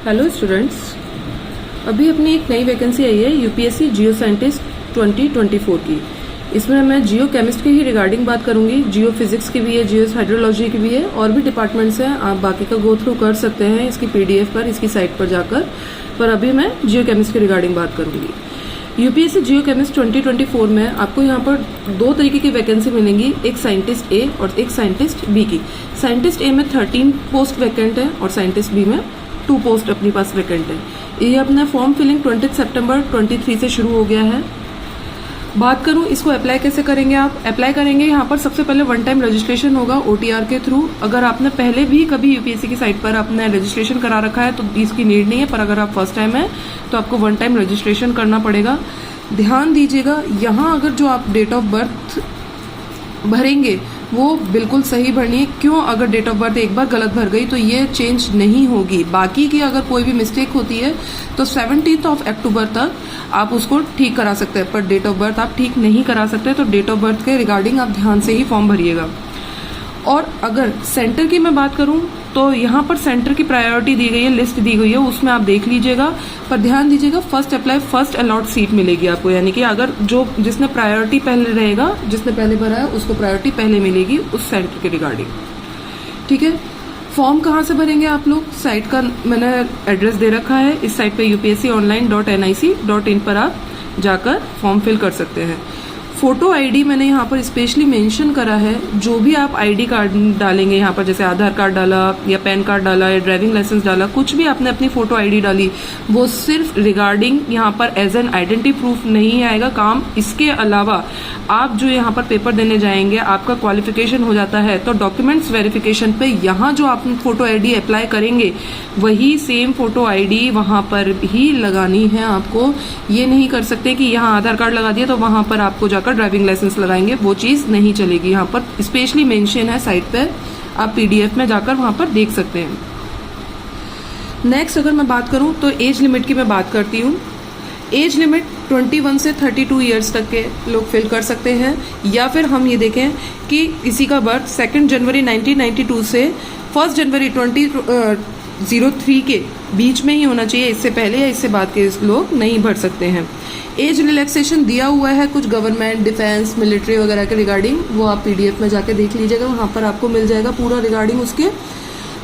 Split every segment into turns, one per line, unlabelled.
Hello students, अभी अपनी एक नई वैकेंसी आई है यूपीएससी जियो साइंटिस्ट 2024 की। इसमें मैं जियो केमिस्ट के ही रिगार्डिंग बात करूंगी। जियो फिजिक्स की भी है, जियो हाइड्रोलॉजी की भी है, और भी डिपार्टमेंट्स हैं। आप बाकी का गो थ्रू कर सकते हैं इसकी पीडीएफ पर, इसकी साइट पर जाकर। पर अभी मैं जियो केमिस्ट की रिगार्डिंग बात करूंगी। यूपीएससी जियो केमिस्ट 2024 में आपको यहाँ पर दो तरीके की वैकेंसी मिलेंगी, एक साइंटिस्ट ए और एक साइंटिस्ट बी की। साइंटिस्ट ए में 13 पोस्ट वैकेंट है और साइंटिस्ट बी में 2 पोस्ट अपने पास वैकेंट है। ये अपना फॉर्म फिलिंग 20 सितंबर 23 से शुरू हो गया है। बात करूं इसको अप्लाई कैसे करेंगे। आप अप्लाई करेंगे यहाँ पर सबसे पहले वन टाइम रजिस्ट्रेशन होगा OTR के थ्रू। अगर आपने पहले भी कभी यूपीएससी की साइट पर आपने रजिस्ट्रेशन करा रखा है तो इसकी नीड नहीं है, पर अगर आप फर्स्ट टाइम है तो आपको वन टाइम रजिस्ट्रेशन करना पड़ेगा। ध्यान दीजिएगा, यहाँ अगर जो आप डेट ऑफ बर्थ भरेंगे वो बिल्कुल सही भरनी है। क्यों? अगर डेट ऑफ बर्थ एक बार गलत भर गई तो ये चेंज नहीं होगी। बाकी की अगर कोई भी मिस्टेक होती है तो 17 अक्टूबर तक आप उसको ठीक करा सकते हैं, पर डेट ऑफ बर्थ आप ठीक नहीं करा सकते। तो डेट ऑफ बर्थ के रिगार्डिंग आप ध्यान से ही फॉर्म भरिएगा। और अगर सेंटर की मैं बात करूं तो यहाँ पर सेंटर की प्रायोरिटी दी गई है, लिस्ट दी गई है, उसमें आप देख लीजिएगा। पर ध्यान दीजिएगा, first apply first allot seat मिलेगी आपको। यानी कि अगर जिसने प्रायोरिटी पहले रहेगा, जिसने पहले भरा है उसको प्रायोरिटी पहले मिलेगी उस सेंटर के रिगार्डिंग। ठीक है। फॉर्म कहाँ से भरेंगे आप लोग? साइट का मैंने एड्रेस दे रखा है। इस साइट पे upsconline.nic.in पर आप जाकर फॉर्म फिल कर सकते हैं। फोटो आईडी मैंने यहाँ पर स्पेशली मेंशन करा है। जो भी आप आईडी कार्ड डालेंगे यहाँ पर, जैसे आधार कार्ड डाला या पैन कार्ड डाला या ड्राइविंग लाइसेंस डाला, कुछ भी आपने अपनी फोटो आईडी डाली, वो सिर्फ रिगार्डिंग यहाँ पर एज एन आइडेंटिटी प्रूफ नहीं आएगा काम। इसके अलावा आप जो यहाँ पर पेपर देने जाएंगे, आपका क्वालिफिकेशन हो जाता है तो डॉक्यूमेंट्स वेरिफिकेशन पे यहाँ जो आप फोटो आईडी अप्लाई करेंगे वही सेम फोटो आईडी वहाँ पर ही लगानी है आपको। ये नहीं कर सकते कि यहाँ आधार कार्ड लगा दिया तो वहाँ पर आपको जाकर ड्राइविंग लाइसेंस लगाएंगे, वो चीज नहीं चलेगी। यहाँ पर स्पेशली मेंशन है साइट पे, आप पीडीएफ में जाकर वहां पर देख सकते हैं। नेक्स्ट अगर मैं बात करूं तो एज लिमिट की मैं बात करती हूँ। एज लिमिट 21 से 32 ईयर्स तक के लोग फिल कर सकते हैं, या फिर हम ये देखें कि किसी का बर्थ 2 जनवरी 1992 से 1 जनवरी 2003 के बीच में ही होना चाहिए। इससे पहले या इससे बाद के लोग नहीं भर सकते हैं। एज रिलैक्सेशन दिया हुआ है कुछ गवर्नमेंट, डिफेंस, मिलिट्री वगैरह के रिगार्डिंग, वो आप पीडीएफ में जाके देख लीजिएगा, वहाँ पर आपको मिल जाएगा पूरा रिगार्डिंग उसके।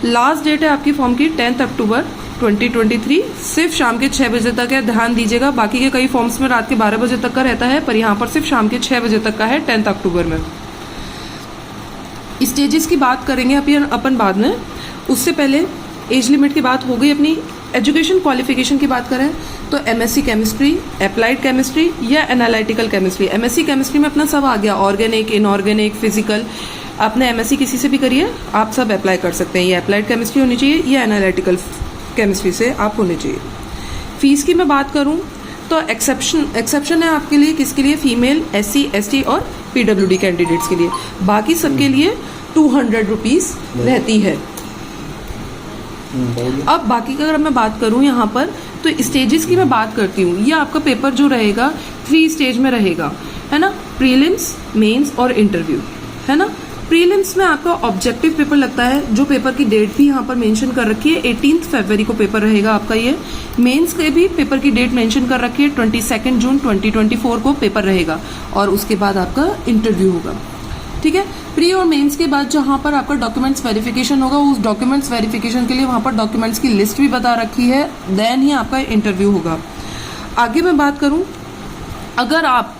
लास्ट डेट है आपकी फॉर्म की 10 अक्टूबर 2023, सिर्फ शाम के 6 बजे तक है। ध्यान दीजिएगा, बाकी के कई फॉर्म्स में रात के 12 बजे तक का रहता है, पर यहाँ पर सिर्फ शाम के 6 बजे तक का है 10 अक्टूबर में। स्टेजेस की बात करेंगे अपन बाद में। उससे पहले एज लिमिट की बात हो गई। अपनी एजुकेशन क्वालिफिकेशन की बात करें तो एमएससी केमिस्ट्री, अप्लाइड केमिस्ट्री या एनालिटिकल केमिस्ट्री। एमएससी केमिस्ट्री में अपना सब आ गया, ऑर्गेनिक, इनऑर्गेनिक, फिजिकल। आपने एमएससी किसी से भी करिए, आप सब अप्लाई कर सकते हैं। ये अप्लाइड केमिस्ट्री होनी चाहिए या एनालिटिकल केमिस्ट्री से आप होने चाहिए। फीस की मैं बात करूं तो एक्सेप्शन है आपके लिए, किसके लिए? फीमेल, SC, ST और PWD कैंडिडेट्स के लिए। बाकी सबके लिए 200 रुपीज रहती है। अब बाकी का अगर मैं बात करूं यहाँ पर तो स्टेजेस की मैं बात करती हूँ। ये आपका पेपर जो रहेगा 3 स्टेज में रहेगा, है ना? प्रीलिम्स, मेंस और इंटरव्यू, है ना? प्रीलिम्स में आपका ऑब्जेक्टिव पेपर लगता है, जो पेपर की डेट भी यहाँ पर मेंशन कर रखी है, 18 फरवरी को पेपर रहेगा आपका ये। मेंस के भी पेपर की डेट मेंशन कर रखी है, 22 जून 2024 को पेपर रहेगा, और उसके बाद आपका इंटरव्यू होगा। ठीक है। प्री और मेंस के बाद जहां पर आपका डॉक्यूमेंट्स वेरिफिकेशन होगा, उस डॉक्यूमेंट्स वेरिफिकेशन के लिए वहां पर डॉक्यूमेंट्स की लिस्ट भी बता रखी है, देन ही आपका इंटरव्यू होगा। आगे मैं बात करूं, अगर आप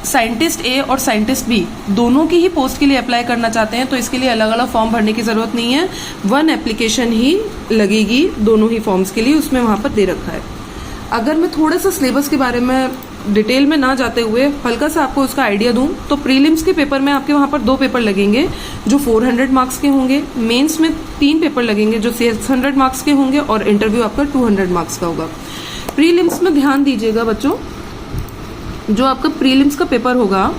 साइंटिस्ट ए और साइंटिस्ट बी दोनों की ही पोस्ट के लिए अप्लाई करना चाहते हैं तो इसके लिए अलग अलग फॉर्म भरने की जरूरत नहीं है, 1 एप्लीकेशन ही लगेगी दोनों ही फॉर्म्स के लिए, उसमें वहां पर दे रखा है। अगर मैं थोड़ा सा सिलेबस के बारे में डिटेल में ना जाते हुए हल्का सा आपको उसका आइडिया दूं तो प्रीलिम्स के पेपर में आपके वहां पर 2 पेपर लगेंगे जो 400 मार्क्स के होंगे। मेंस में 3 पेपर लगेंगे जो 600 मार्क्स के होंगे, और इंटरव्यू आपका 200 मार्क्स का होगा। प्रीलिम्स में ध्यान दीजिएगा बच्चों, जो आपका प्रीलिम्स का पेपर होगा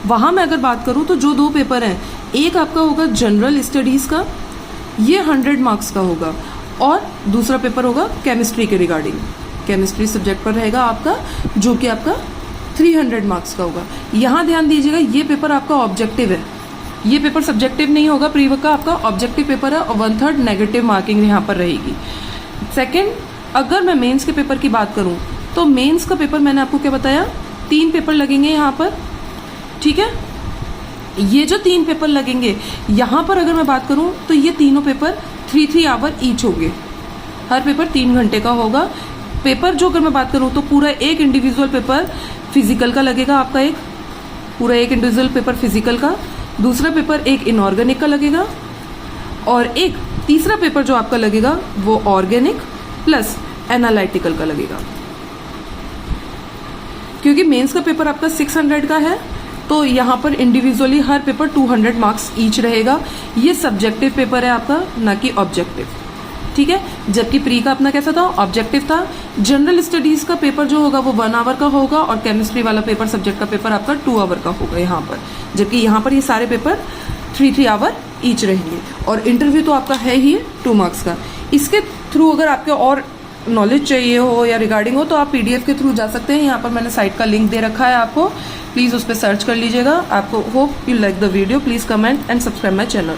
वहां मैं अगर बात करूं तो जो 2 पेपर हैं, एक आपका होगा जनरल स्टडीज का, ये 100 मार्क्स का होगा, और दूसरा पेपर होगा केमिस्ट्री के रिगार्डिंग। केमिस्ट्री सब्जेक्ट पर रहेगा आपका, जो कि आपका 300 मार्क्स का होगा। यहाँ ध्यान दीजिएगा, ये पेपर आपका ऑब्जेक्टिव है, ये पेपर सब्जेक्टिव नहीं होगा। प्री का आपका ऑब्जेक्टिव पेपर है और 1/3 नेगेटिव मार्किंग यहाँ पर रहेगी। सेकेंड अगर मैं मेंस के पेपर की बात करूं तो मेंस का पेपर मैंने आपको क्या बताया, 3 पेपर लगेंगे यहाँ पर, ठीक है। ये जो 3 पेपर लगेंगे यहाँ पर अगर मैं बात करूं तो ये तीनों पेपर 3-3 आवर ईच होंगे, हर पेपर 3 घंटे का होगा। पेपर जो अगर मैं बात करूं तो पूरा एक इंडिविजुअल पेपर फिजिकल का लगेगा आपका, एक पूरा एक इंडिविजुअल पेपर फिजिकल का, दूसरा पेपर एक इनऑर्गेनिक का लगेगा, और एक तीसरा पेपर जो आपका लगेगा वो ऑर्गेनिक प्लस एनालिटिकल का लगेगा। क्योंकि मेंस का पेपर आपका 600 का है तो यहाँ पर इंडिविजुअली हर पेपर 200 मार्क्स ईच रहेगा। ये सब्जेक्टिव पेपर है आपका, ना कि ऑब्जेक्टिव, ठीक है। जबकि प्री का अपना कैसा था, ऑब्जेक्टिव था। जनरल स्टडीज का पेपर जो होगा वो 1 आवर का होगा, और केमिस्ट्री वाला पेपर सब्जेक्ट का पेपर आपका 2 आवर का होगा यहाँ पर। जबकि यहाँ पर ये सारे पेपर 3-3 आवर ईच रहेंगे, और इंटरव्यू तो आपका है ही 2 मार्क्स का। इसके थ्रू अगर आपके और नॉलेज चाहिए हो या रिगार्डिंग हो तो आप PDF के थ्रू जा सकते हैं। यहाँ पर मैंने साइट का लिंक दे रखा है आपको, प्लीज़ उस पर सर्च कर लीजिएगा। आपको hope you like the video, please comment and subscribe my channel.